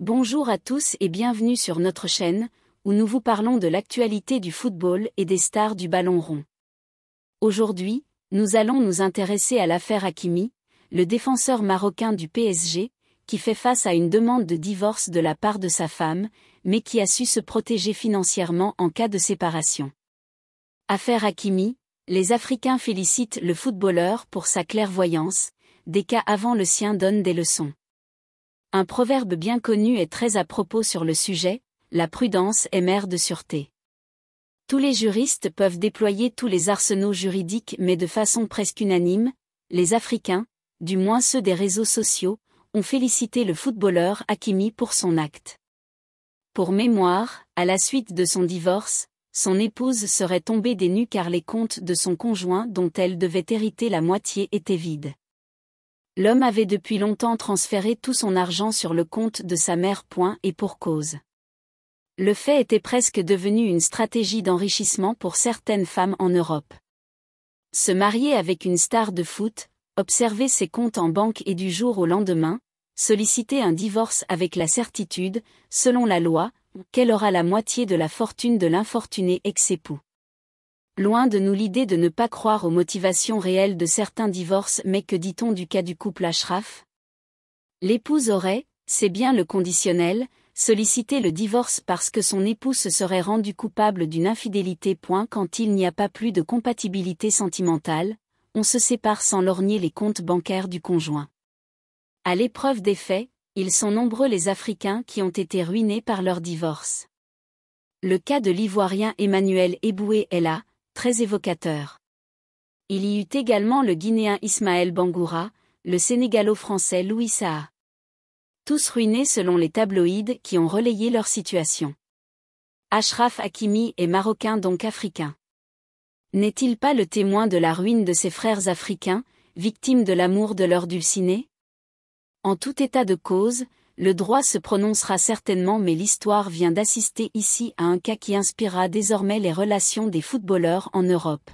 Bonjour à tous et bienvenue sur notre chaîne, où nous vous parlons de l'actualité du football et des stars du ballon rond. Aujourd'hui, nous allons nous intéresser à l'affaire Hakimi, le défenseur marocain du PSG, qui fait face à une demande de divorce de la part de sa femme, mais qui a su se protéger financièrement en cas de séparation. Affaire Hakimi, les Africains félicitent le footballeur pour sa clairvoyance, des cas avant le sien donnent des leçons. Un proverbe bien connu est très à propos sur le sujet, la prudence est mère de sûreté. Tous les juristes peuvent déployer tous les arsenaux juridiques mais de façon presque unanime, les Africains, du moins ceux des réseaux sociaux, ont félicité le footballeur Hakimi pour son acte. Pour mémoire, à la suite de son divorce, son épouse serait tombée des nues car les comptes de son conjoint dont elle devait hériter la moitié étaient vides. L'homme avait depuis longtemps transféré tout son argent sur le compte de sa mère. Et pour cause. Le fait était presque devenu une stratégie d'enrichissement pour certaines femmes en Europe. Se marier avec une star de foot, observer ses comptes en banque et du jour au lendemain, solliciter un divorce avec la certitude, selon la loi, qu'elle aura la moitié de la fortune de l'infortuné ex-époux. Loin de nous l'idée de ne pas croire aux motivations réelles de certains divorces, mais que dit-on du cas du couple Achraf? L'épouse aurait, c'est bien le conditionnel, sollicité le divorce parce que son époux se serait rendu coupable d'une infidélité. Quand il n'y a pas plus de compatibilité sentimentale, on se sépare sans lorgner les comptes bancaires du conjoint. À l'épreuve des faits, ils sont nombreux les Africains qui ont été ruinés par leur divorce. Le cas de l'Ivoirien Emmanuel Eboué est là, très évocateur. Il y eut également le Guinéen Ismaël Bangoura, le Sénégalo-Français Louis Saha. Tous ruinés selon les tabloïds qui ont relayé leur situation. Achraf Hakimi est marocain donc africain. N'est-il pas le témoin de la ruine de ses frères africains, victimes de l'amour de leur dulcinée? En tout état de cause, le droit se prononcera certainement mais l'histoire vient d'assister ici à un cas qui inspirera désormais les relations des footballeurs en Europe.